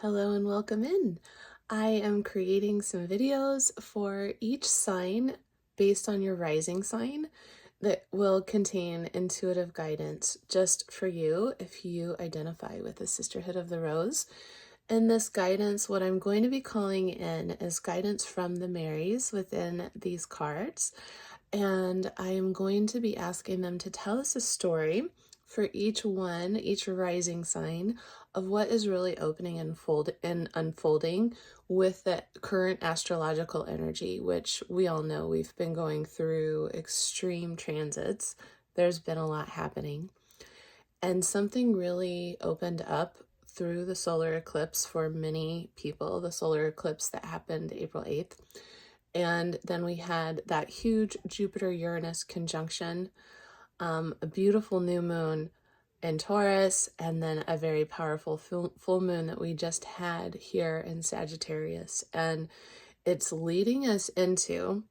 Hello and welcome in. I am creating some videos for each sign based on your rising sign that will contain intuitive guidance just for you if you identify with the Sisterhood of the Rose. In this guidance, what I'm going to be calling in is guidance from the Marys within these cards. And I am going to be asking them to tell us a story for each rising sign of what is really opening and unfolding with the current astrological energy, which we all know we've been going through extreme transits. There's been a lot happening. And something really opened up through the solar eclipse for many people, the solar eclipse that happened April 8th. And then we had that huge Jupiter-Uranus conjunction, a beautiful new moon in Taurus, and then a very powerful full moon that we just had here in Sagittarius. And it's leading us into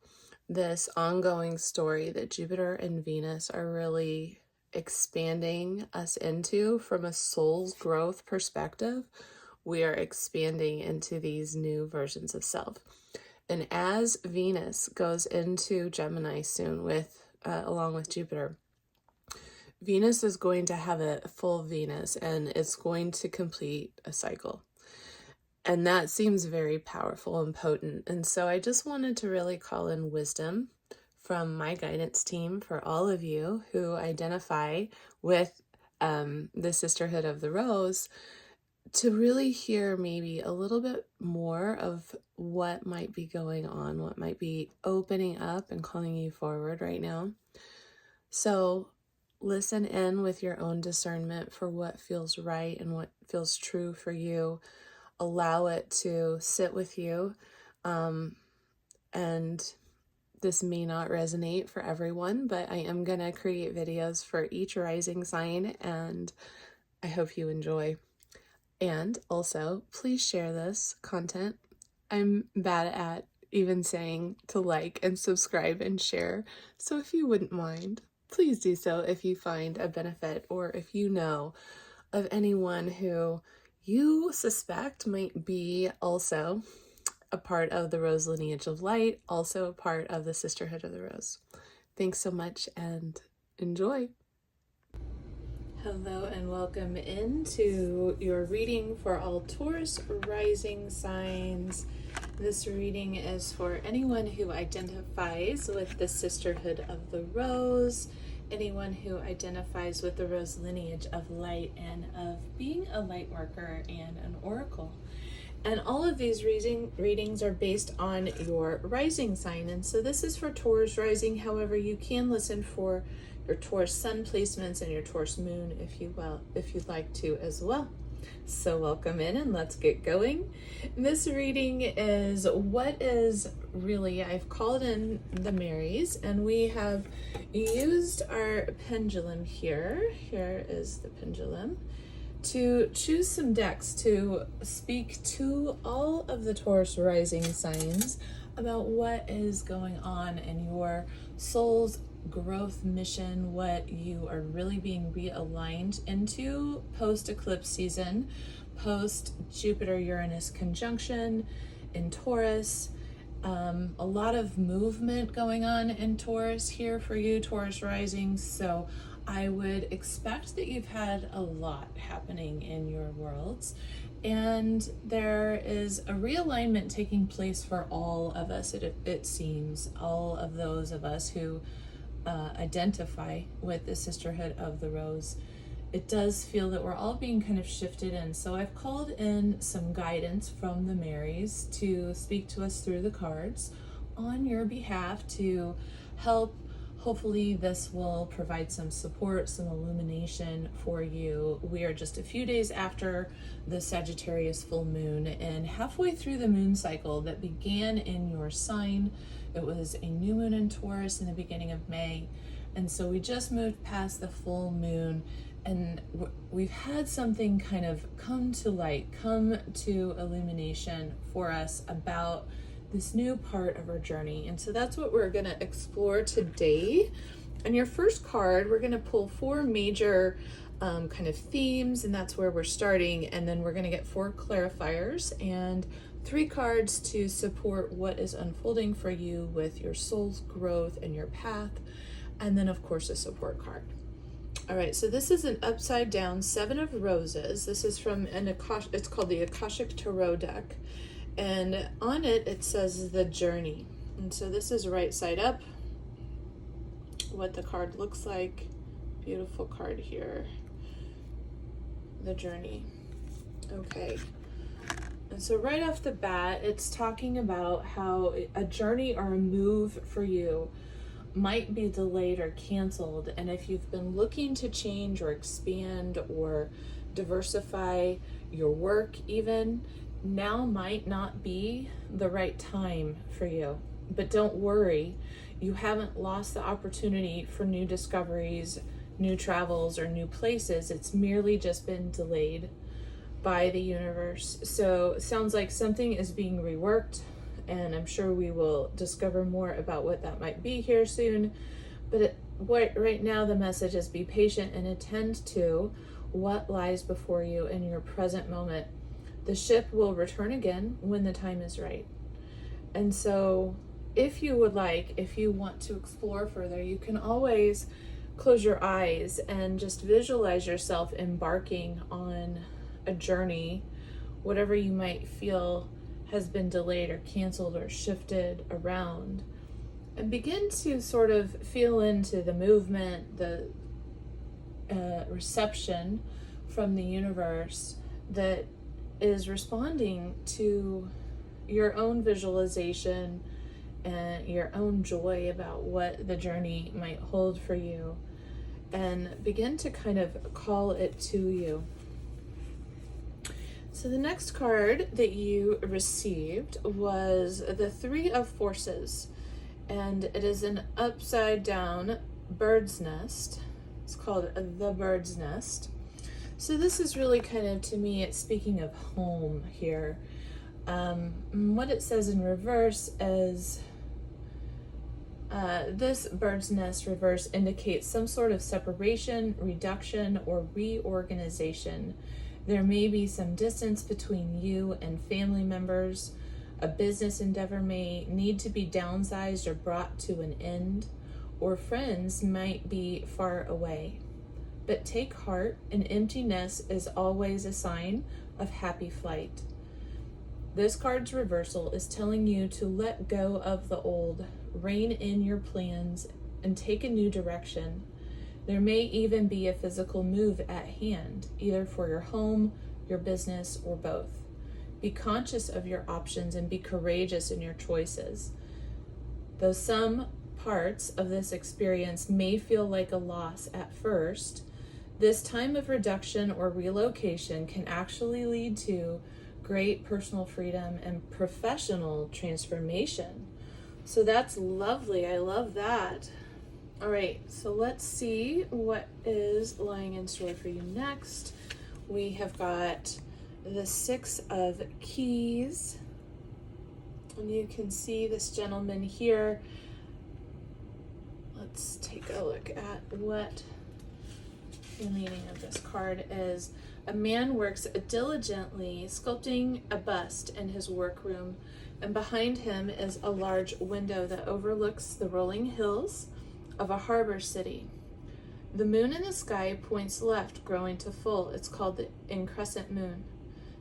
this ongoing story that Jupiter and Venus are really expanding us into from a soul's growth perspective. We are expanding into these new versions of self. And as Venus goes into Gemini soon along with Jupiter, Venus is going to have a full Venus and it's going to complete a cycle. And that seems very powerful and potent. And so I just wanted to really call in wisdom from my guidance team for all of you who identify with the Sisterhood of the Rose, to really hear maybe a little bit more of what might be going on, what might be opening up and calling you forward right now. So listen in with your own discernment for what feels right and what feels true for you. Allow it to sit with you. And this may not resonate for everyone, but I am going to create videos for each rising sign, and I hope you enjoy. And also, please share this content. I'm bad at even saying to like and subscribe and share. So if you wouldn't mind, please do so if you find a benefit, or if you know of anyone who you suspect might be also a part of the Rose lineage of light, also a part of the Sisterhood of the Rose. Thanks so much and enjoy. Hello and welcome into your reading for all Taurus rising signs. This reading is for anyone who identifies with the Sisterhood of the Rose, anyone who identifies with the Rose lineage of light and of being a light worker and an oracle. And all of these readings are based on your rising sign. And so this is for Taurus rising. However, you can listen for your Taurus sun placements and your Taurus moon if you'd like to as well. So welcome in and let's get going. This reading is I've called in the Marys, and we have used our pendulum here. Here is the pendulum, to choose some decks to speak to all of the Taurus rising signs about what is going on in your soul's growth mission, what you are really being realigned into post eclipse season, post Jupiter-Uranus conjunction in Taurus. A lot of movement going on in Taurus here for you, Taurus rising. So I would expect that you've had a lot happening in your worlds, and there is a realignment taking place for all of us. It seems all of those of us who identify with the Sisterhood of the Rose. It does feel that we're all being kind of shifted in. So I've called in some guidance from the Marys to speak to us through the cards on your behalf to help. Hopefully this will provide some support, some illumination for you. We are just a few days after the Sagittarius full moon and halfway through the moon cycle that began in your sign. It was a new moon in Taurus in the beginning of May. And so we just moved past the full moon, and we've had something kind of come to light, come to illumination for us about this new part of our journey. And so that's what we're going to explore today. And your first card, we're going to pull four major kind of themes, and that's where we're starting. And then we're going to get 4 clarifiers and 3 cards to support what is unfolding for you with your soul's growth and your path. And then, of course, a support card. All right, so this is an upside down 7 of Roses. This is from it's called the Akashic Tarot deck. And on it, it says the journey. And so this is right side up, what the card looks like. Beautiful card here. The journey. Okay. And so right off the bat, it's talking about how a journey or a move for you might be delayed or canceled. And if you've been looking to change or expand or diversify your work even, now might not be the right time for you. But don't worry, you haven't lost the opportunity for new discoveries, new travels, or new places. It's merely just been delayed by the universe. So it sounds like something is being reworked, and I'm sure we will discover more about what that might be here soon. But right now the message is be patient and attend to what lies before you in your present moment. The ship will return again when the time is right. And so if you want to explore further, you can always close your eyes and just visualize yourself embarking on a journey, whatever you might feel has been delayed or canceled or shifted around, and begin to sort of feel into the movement, the reception from the universe that is responding to your own visualization and your own joy about what the journey might hold for you, and begin to kind of call it to you. So the next card that you received was the 3 of Forces, and it is an upside down bird's nest. It's called the bird's nest. So this is really kind of, to me, it's speaking of home here. What it says in reverse is this bird's nest reverse indicates some sort of separation, reduction, or reorganization. There may be some distance between you and family members. A business endeavor may need to be downsized or brought to an end, or friends might be far away. But take heart, an empty nest is always a sign of happy flight. This card's reversal is telling you to let go of the old, rein in your plans, and take a new direction. There may even be a physical move at hand, either for your home, your business, or both. Be conscious of your options and be courageous in your choices. Though some parts of this experience may feel like a loss at first, this time of reduction or relocation can actually lead to great personal freedom and professional transformation. So that's lovely. I love that. All right, so let's see what is lying in store for you next. We have got the 6 of Keys, and you can see this gentleman here. Let's take a look at what the meaning of this card is. A man works diligently sculpting a bust in his workroom, and behind him is a large window that overlooks the rolling hills of a harbor city. The moon in the sky points left, growing to full. It's called the increscent moon.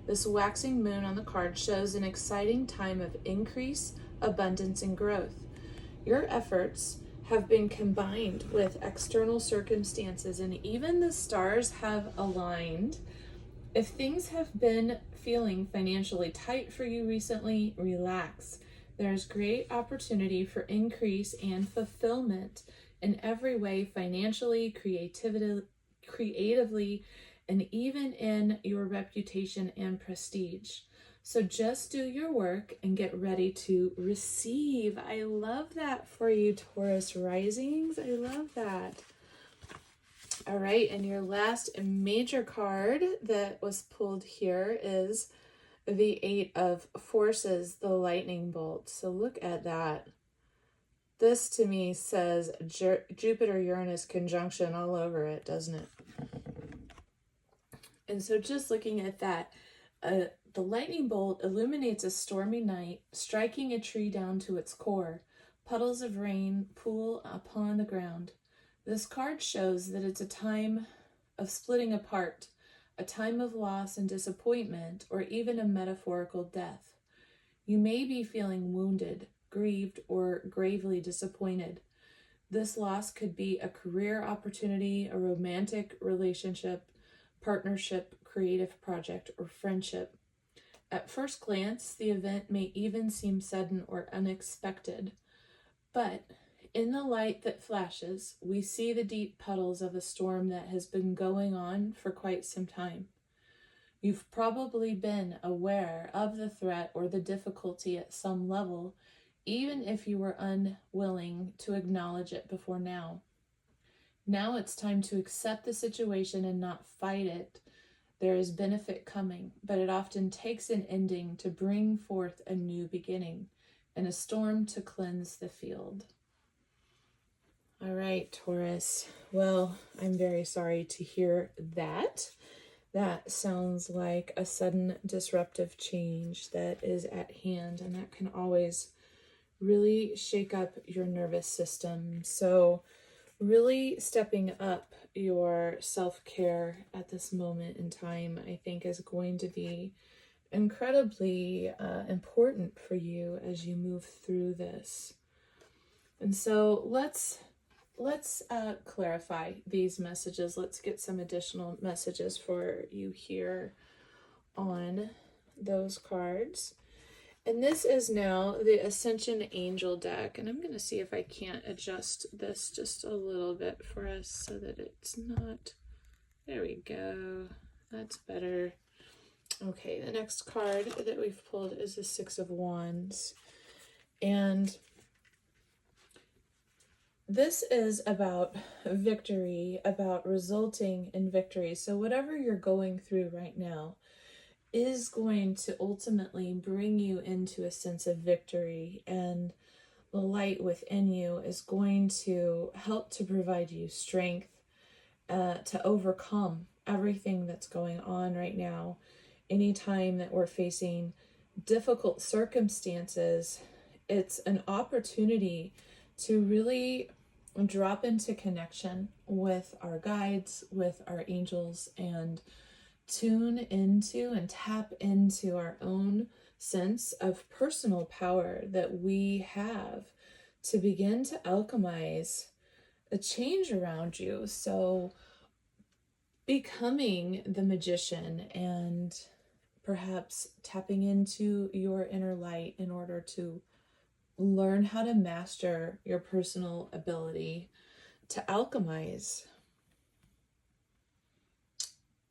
This waxing moon on the card shows an exciting time of increase, abundance, and growth. Your efforts have been combined with external circumstances, and even the stars have aligned. If things have been feeling financially tight for you recently, relax. There's great opportunity for increase and fulfillment in every way, financially, creatively, and even in your reputation and prestige. So just do your work and get ready to receive. I love that for you, Taurus risings. I love that. All right, and your last major card that was pulled here is the 8 of Forces, the lightning bolt. So look at that. This to me says Jupiter-Uranus conjunction all over it, doesn't it? And so just looking at that, the lightning bolt illuminates a stormy night, striking a tree down to its core. Puddles of rain pool upon the ground. This card shows that it's a time of splitting apart, a time of loss and disappointment, or even a metaphorical death. You may be feeling wounded, grieved, or gravely disappointed. This loss could be a career opportunity, a romantic relationship, partnership, creative project, or friendship. At first glance, the event may even seem sudden or unexpected, but in the light that flashes, we see the deep puddles of a storm that has been going on for quite some time. You've probably been aware of the threat or the difficulty at some level, even if you were unwilling to acknowledge it before now. Now it's time to accept the situation and not fight it. There is benefit coming, but it often takes an ending to bring forth a new beginning and a storm to cleanse the field. All right, Taurus. Well, I'm very sorry to hear that. That sounds like a sudden disruptive change that is at hand, and that can always really shake up your nervous system. So really stepping up your self-care at this moment in time, I think, is going to be incredibly important for you as you move through this. And so let's clarify these messages. Let's get some additional messages for you here on those cards. And this is now the Ascension Angel deck. And I'm going to see if I can't adjust this just a little bit for us so that it's not... There we go. That's better. Okay, the next card that we've pulled is the Six of Wands. And this is about victory, about resulting in victory. So whatever you're going through right now is going to ultimately bring you into a sense of victory, and the light within you is going to help to provide you strength to overcome everything that's going on right now. Anytime that we're facing difficult circumstances, it's an opportunity to really drop into connection with our guides, with our angels, and tune into and tap into our own sense of personal power that we have to begin to alchemize a change around you. So becoming the magician and perhaps tapping into your inner light in order to learn how to master your personal ability to alchemize.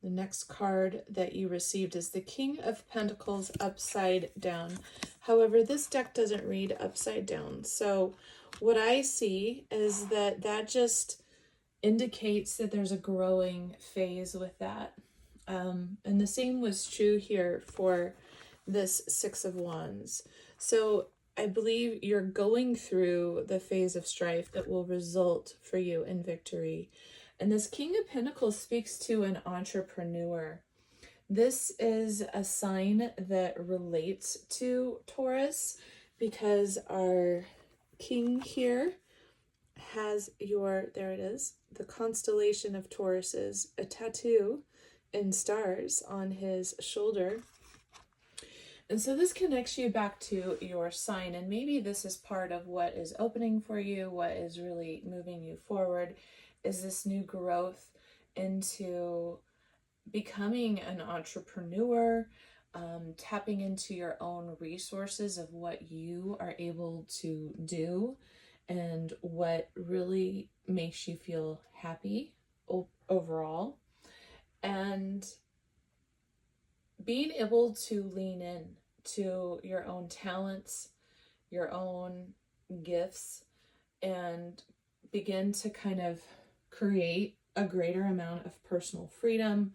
The next card that you received is the King of Pentacles upside down. However, this deck doesn't read upside down. So what I see is that just indicates that there's a growing phase with that. And the same was true here for this Six of Wands. So I believe you're going through the phase of strife that will result for you in victory. And this King of Pentacles speaks to an entrepreneur. This is a sign that relates to Taurus because our king here has there it is, the constellation of Tauruses, a tattoo in stars on his shoulder. And so this connects you back to your sign, and maybe this is part of what is opening for you, what is really moving you forward, is this new growth into becoming an entrepreneur, tapping into your own resources of what you are able to do and what really makes you feel happy overall, and being able to lean in to your own talents, your own gifts, and begin to kind of create a greater amount of personal freedom,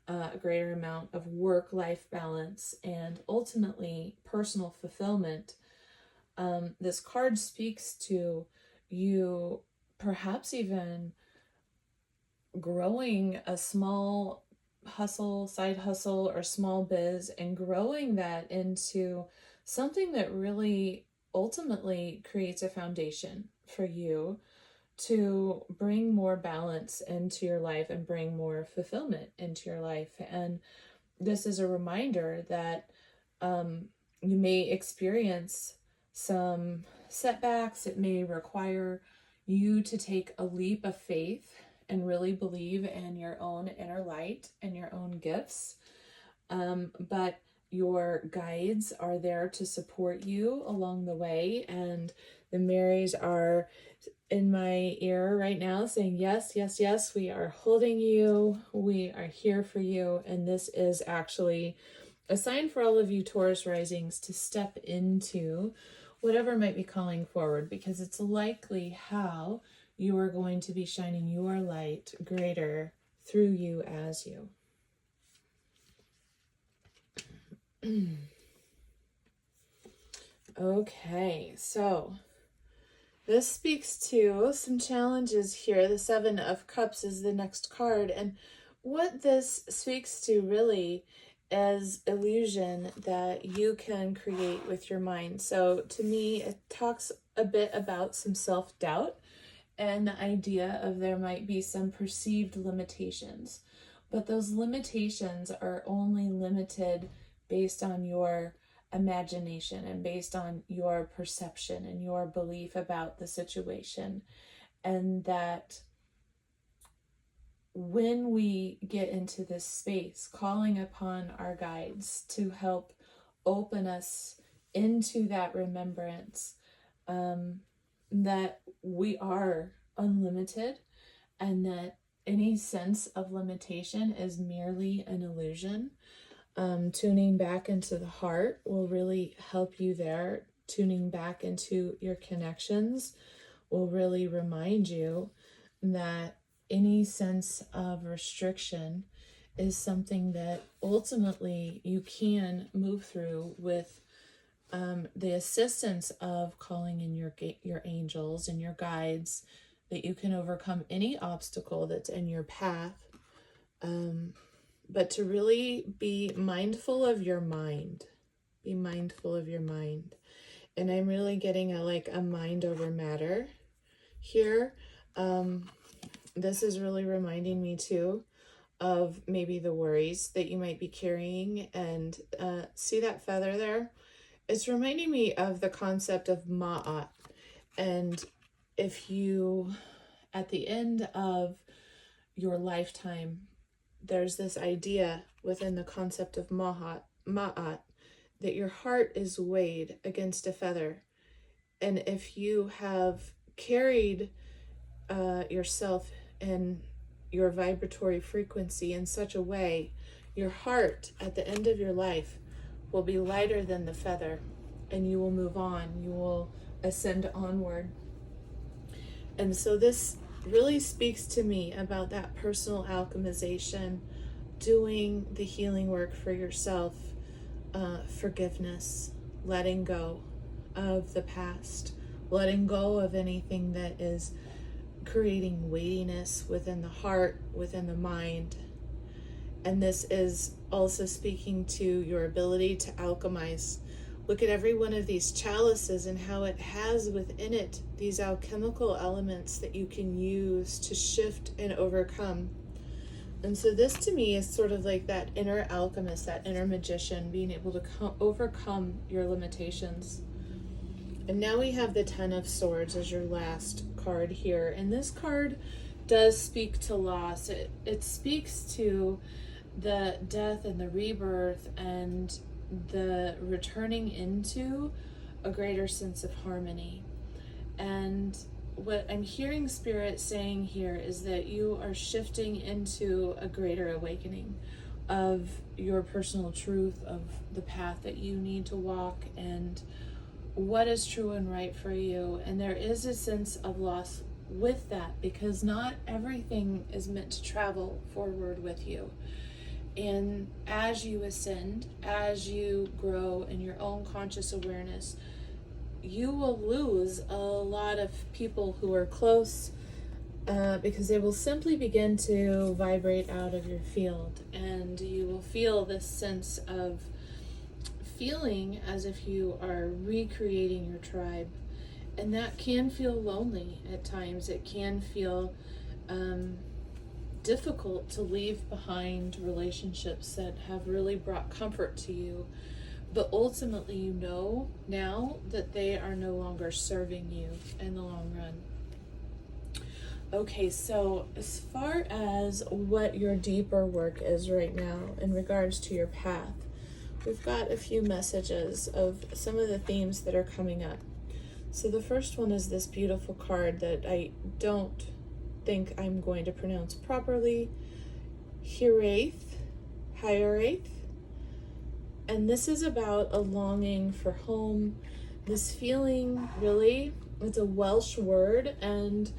a greater amount of work-life balance, and ultimately personal fulfillment. This card speaks to you perhaps even growing a small hustle, side hustle, or small biz, and growing that into something that really ultimately creates a foundation for you to bring more balance into your life and bring more fulfillment into your life. And this is a reminder that you may experience some setbacks. It may require you to take a leap of faith and really believe in your own inner light and your own gifts. But your guides are there to support you along the way. And the Marys are in my ear right now saying, yes, yes, yes, we are holding you. We are here for you. And this is actually a sign for all of you Taurus risings to step into whatever might be calling forward, because it's likely how you are going to be shining your light greater through you as you. Okay, so this speaks to some challenges here. The Seven of Cups is the next card, and what this speaks to really is illusion that you can create with your mind. So to me, it talks a bit about some self-doubt and the idea of there might be some perceived limitations, but those limitations are only limited based on your imagination and based on your perception and your belief about the situation. And that when we get into this space, calling upon our guides to help open us into that remembrance, that we are unlimited and that any sense of limitation is merely an illusion. Tuning back into the heart will really help you there. Tuning back into your connections will really remind you that any sense of restriction is something that ultimately you can move through with the assistance of calling in your angels and your guides, that you can overcome any obstacle that's in your path. But to really be mindful of your mind. Be mindful of your mind. And I'm really getting a mind over matter here. This is really reminding me too of maybe the worries that you might be carrying. And see that feather there? It's reminding me of the concept of ma'at. And if you, at the end of your lifetime, there's this idea within the concept of ma'at, that your heart is weighed against a feather. And if you have carried yourself and your vibratory frequency in such a way, your heart at the end of your life will be lighter than the feather, and you will move on, you will ascend onward. And so this really speaks to me about that personal alchemization, doing the healing work for yourself, forgiveness, letting go of the past, letting go of anything that is creating weightiness within the heart, within the mind. And this is also speaking to your ability to alchemize. Look at every one of these chalices and how it has within it these alchemical elements that you can use to shift and overcome. And so this to me is sort of like that inner alchemist, that inner magician, being able to overcome your limitations. And now we have the Ten of Swords as your last card here. And this card does speak to loss. It speaks to the death and the rebirth and the returning into a greater sense of harmony. And what I'm hearing Spirit saying here is that you are shifting into a greater awakening of your personal truth, of the path that you need to walk, and what is true and right for you. And there is a sense of loss with that, because not everything is meant to travel forward with you. And as you ascend, as you grow in your own conscious awareness, you will lose a lot of people who are close, because they will simply begin to vibrate out of your field, and you will feel this sense of feeling as if you are recreating your tribe. And that can feel lonely at times. It can feel difficult to leave behind relationships that have really brought comfort to you. But ultimately, you know now that they are no longer serving you in the long run. Okay, so as far as what your deeper work is right now in regards to your path, we've got a few messages of some of the themes that are coming up. So the first one is this beautiful card that I don't think I'm going to pronounce properly. Hiraeth. And this is about a longing for home. This feeling, really, it's a Welsh word, and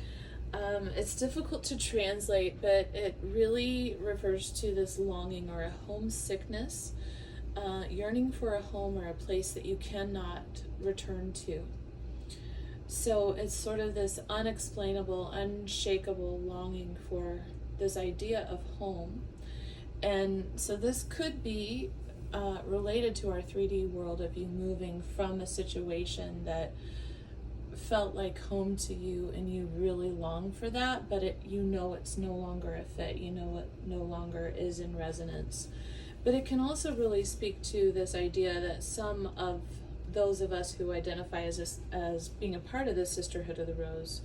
it's difficult to translate, but it really refers to this longing or a homesickness, yearning for a home or a place that you cannot return to. So it's sort of this unexplainable, unshakable longing for this idea of home. And so this could be related to our 3D world of you moving from a situation that felt like home to you, and you really long for that, but it's no longer a fit, it no longer is in resonance. But it can also really speak to this idea that some of those of us who identify as being a part of the Sisterhood of the Rose,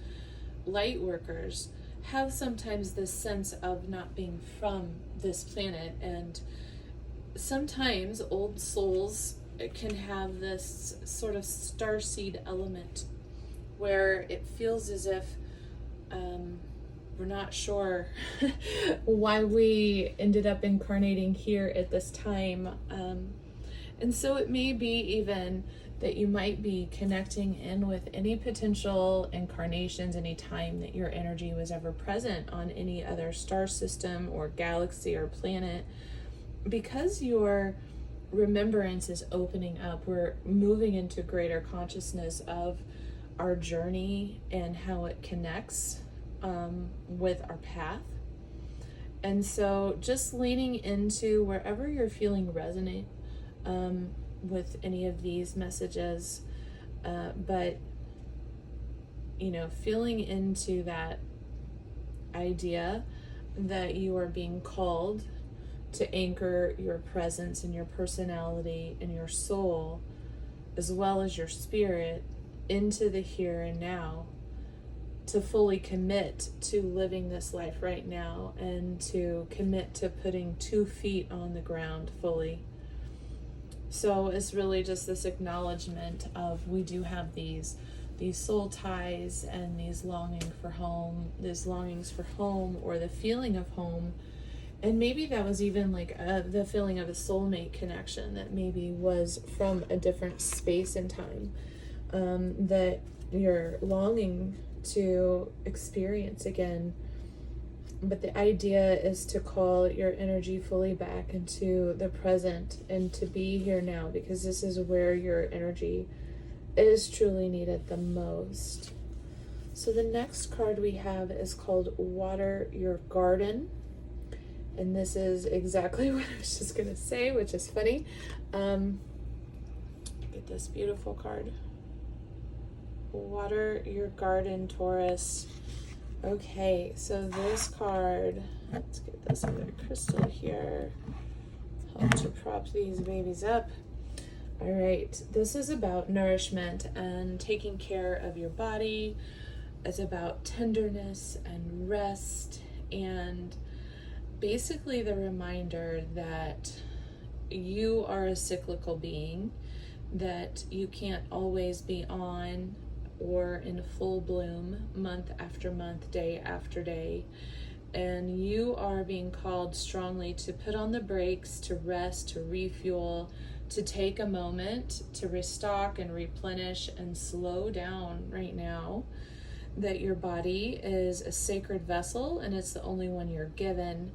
light workers, have sometimes this sense of not being from this planet. And sometimes old souls can have this sort of starseed element where it feels as if we're not sure why we ended up incarnating here at this time. And so it may be even that you might be connecting in with any potential incarnations, any time that your energy was ever present on any other star system or galaxy or planet. Because your remembrance is opening up, we're moving into greater consciousness of our journey and how it connects with our path. And so just leaning into wherever you're feeling resonate with any of these messages, but feeling into that idea that you are being called to anchor your presence and your personality and your soul, as well as your spirit, into the here and now, to fully commit to living this life right now, and to commit to putting 2 feet on the ground fully. So it's really just this acknowledgement of we do have these soul ties and these longings for home or the feeling of home. And maybe that was even like the feeling of a soulmate connection that maybe was from a different space and time that you're longing to experience again. But the idea is to call your energy fully back into the present and to be here now, because this is where your energy is truly needed the most. So the next card we have is called Water Your Garden. And this is exactly what I was just going to say, which is funny. Get this beautiful card. Water Your Garden, Taurus. Okay, so this card, let's get this other crystal here. Help to prop these babies up. All right, this is about nourishment and taking care of your body. It's about tenderness and rest, and basically the reminder that you are a cyclical being, that you can't always be on or in full bloom month after month, day after day. And you are being called strongly to put on the brakes, to rest, to refuel, to take a moment to restock and replenish and slow down right now. That your body is a sacred vessel and it's the only one you're given.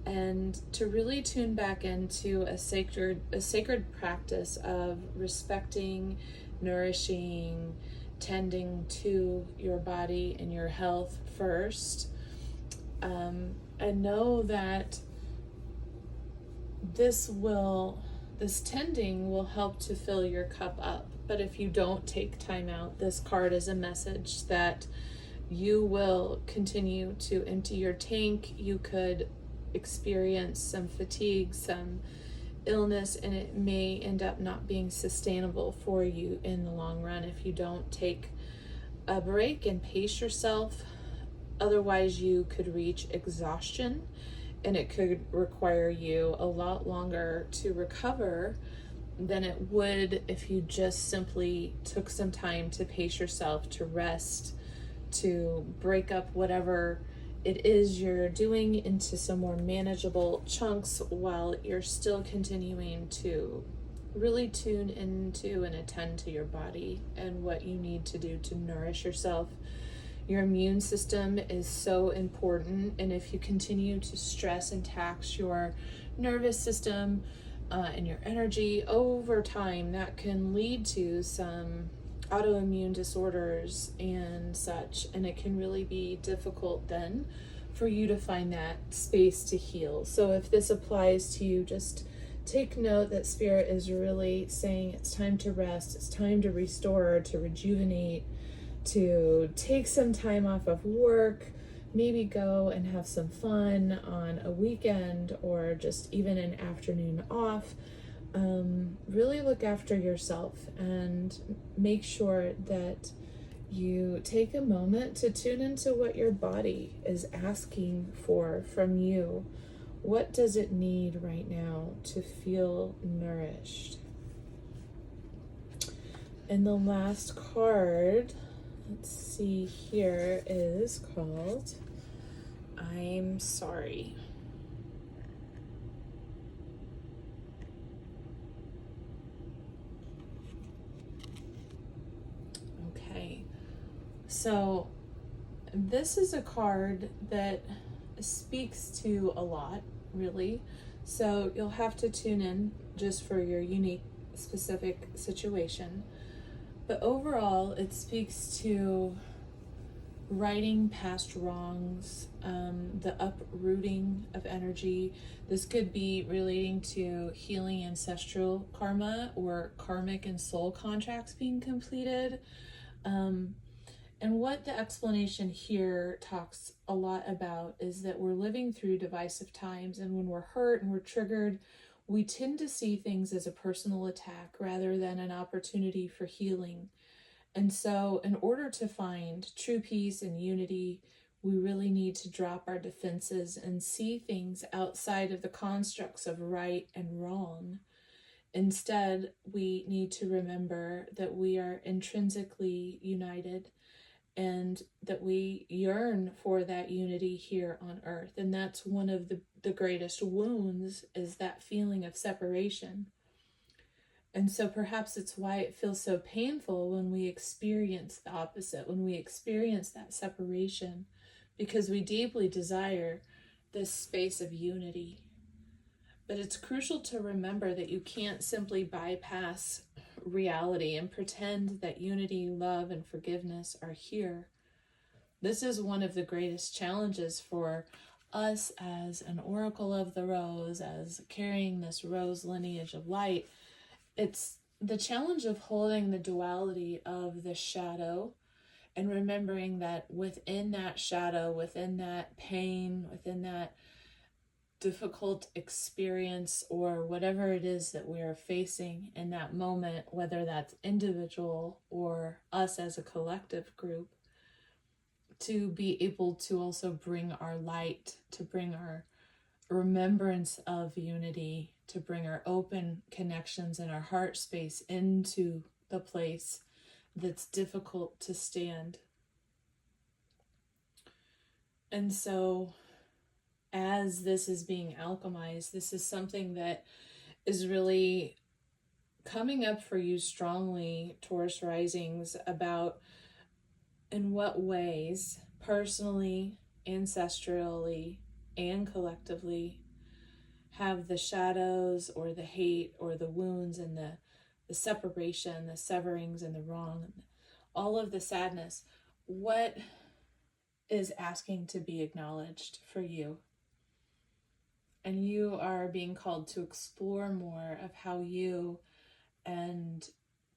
And to really tune back into a sacred practice of respecting, nourishing, tending to your body and your health first. And know that this tending will help to fill your cup up. But if you don't take time out, this card is a message that you will continue to empty your tank. You could experience some fatigue, some illness, and it may end up not being sustainable for you in the long run if you don't take a break and pace yourself. Otherwise, you could reach exhaustion, and it could require you a lot longer to recover than it would if you just simply took some time to pace yourself, to rest, to break up whatever it is you're doing into some more manageable chunks while you're still continuing to really tune into and attend to your body and what you need to do to nourish yourself. Your immune system is so important, and if you continue to stress and tax your nervous system and your energy over time, that can lead to some autoimmune disorders and such, and it can really be difficult then for you to find that space to heal. So if this applies to you, just take note that Spirit is really saying it's time to rest, it's time to restore, to rejuvenate, to take some time off of work, maybe go and have some fun on a weekend or just even an afternoon off. Really look after yourself and make sure that you take a moment to tune into what your body is asking for from you. What does it need right now to feel nourished? And the last card, let's see here, is called I'm Sorry. Okay, so this is a card that speaks to a lot, really. So you'll have to tune in just for your unique, specific situation. But overall, it speaks to righting past wrongs, the uprooting of energy. This could be relating to healing ancestral karma or karmic and soul contracts being completed. And what the explanation here talks a lot about is that we're living through divisive times, and when we're hurt and we're triggered, we tend to see things as a personal attack rather than an opportunity for healing. And so in order to find true peace and unity, we really need to drop our defenses and see things outside of the constructs of right and wrong. Instead, we need to remember that we are intrinsically united and that we yearn for that unity here on earth. And that's one of the greatest wounds, is that feeling of separation. And so perhaps it's why it feels so painful when we experience the opposite, when we experience that separation, because we deeply desire this space of unity. But it's crucial to remember that you can't simply bypass reality and pretend that unity, love, and forgiveness are here. This is one of the greatest challenges for us as an oracle of the rose, as carrying this rose lineage of light. It's the challenge of holding the duality of the shadow and remembering that within that shadow, within that pain, within that difficult experience or whatever it is that we are facing in that moment, whether that's individual or us as a collective group, to be able to also bring our light, to bring our remembrance of unity, to bring our open connections and our heart space into the place that's difficult to stand. And so as this is being alchemized, this is something that is really coming up for you strongly, Taurus risings, about in what ways, personally, ancestrally, and collectively, have the shadows or the hate or the wounds and the separation, the severings and the wrong all of the sadness, what is asking to be acknowledged for you? And you are being called to explore more of how you and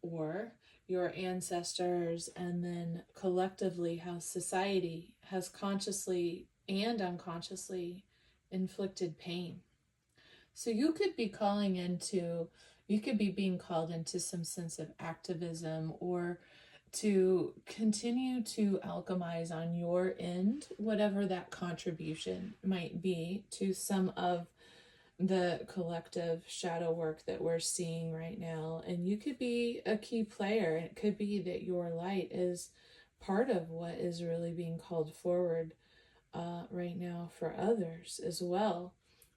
or your ancestors, and then collectively how society has consciously and unconsciously inflicted pain. So you could be being called into some sense of activism, or to continue to alchemize on your end, whatever that contribution might be to some of the collective shadow work that we're seeing right now. And you could be a key player. It could be that your light is part of what is really being called forward right now for others as well,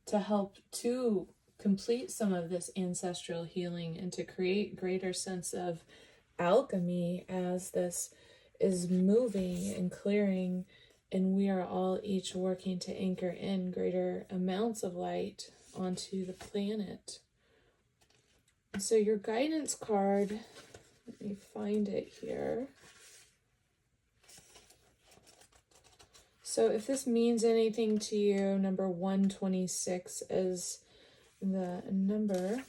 to help to complete some of this ancestral healing and to create greater sense of alchemy as this is moving and clearing, and we are all each working to anchor in greater amounts of light onto the planet. So your guidance card, let me find it here. So if this means anything to you, number 126 is the number.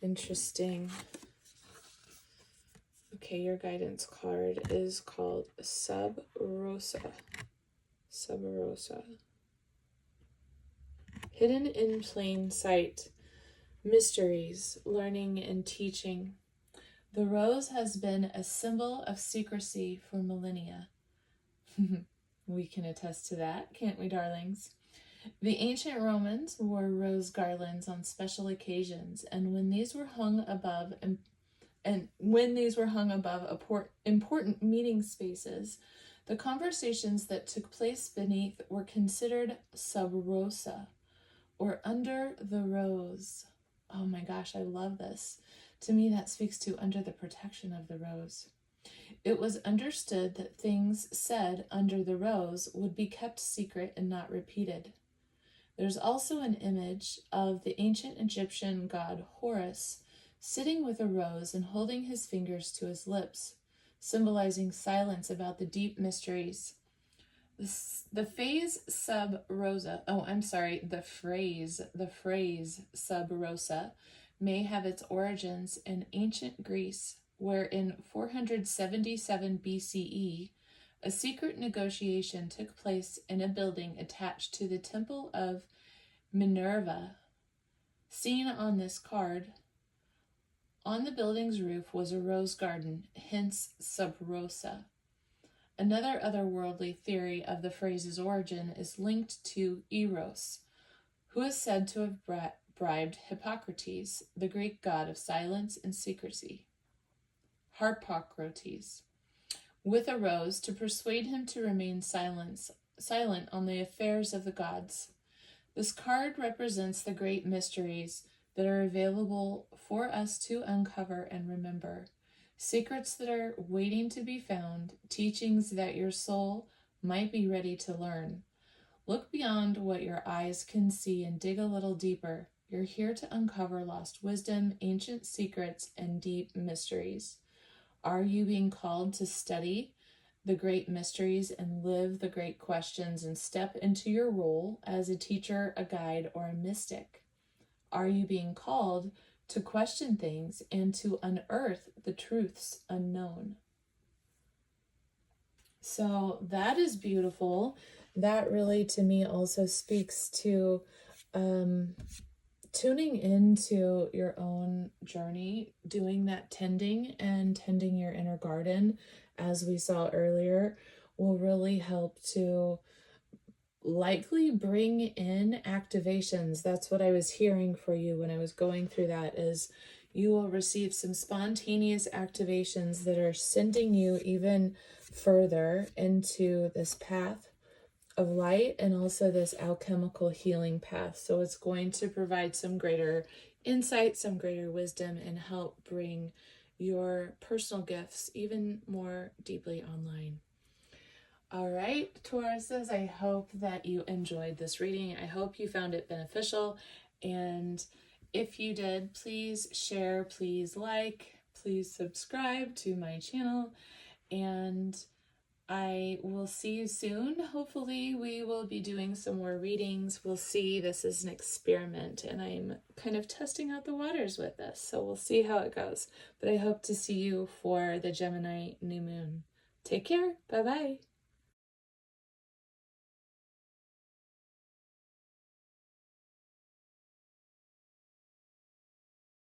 Interesting. Okay, your guidance card is called Sub Rosa. Sub Rosa. Hidden in plain sight. Mysteries, learning, and teaching. The rose has been a symbol of secrecy for millennia. We can attest to that, can't we, darlings? The ancient Romans wore rose garlands on special occasions, and when these were hung above important meeting spaces, the conversations that took place beneath were considered sub rosa, or under the rose. Oh my gosh, I love this. To me, that speaks to under the protection of the rose. It was understood that things said under the rose would be kept secret and not repeated. There's also an image of the ancient Egyptian god Horus sitting with a rose and holding his fingers to his lips, symbolizing silence about the deep mysteries. The phrase sub rosa may have its origins in ancient Greece, where in 477 BCE, a secret negotiation took place in a building attached to the Temple of Minerva. Seen on this card, on the building's roof was a rose garden, hence sub rosa. Another otherworldly theory of the phrase's origin is linked to Eros, who is said to have bribed Hippocrates, the Greek god of silence and secrecy. Harpocrates, with a rose to persuade him to remain silent on the affairs of the gods. This card represents the great mysteries that are available for us to uncover and remember. Secrets that are waiting to be found, teachings that your soul might be ready to learn. Look beyond what your eyes can see and dig a little deeper. You're here to uncover lost wisdom, ancient secrets, and deep mysteries. Are you being called to study the great mysteries and live the great questions and step into your role as a teacher, a guide, or a mystic? Are you being called to question things and to unearth the truths unknown? So that is beautiful. That really, to me, also speaks to tuning into your own journey, doing that tending your inner garden, as we saw earlier, will really help to likely bring in activations. That's what I was hearing for you when I was going through that, is you will receive some spontaneous activations that are sending you even further into this path of light and also this alchemical healing path. So it's going to provide some greater insight, some greater wisdom, and help bring your personal gifts even more deeply online. All right, Tauruses, I hope that you enjoyed this reading. I hope you found it beneficial. And if you did, please share, please like, please subscribe to my channel, and I will see you soon. Hopefully we will be doing some more readings. We'll see. This is an experiment, and I'm kind of testing out the waters with this, so we'll see how it goes. But I hope to see you for the Gemini new moon. Take care. Bye-bye.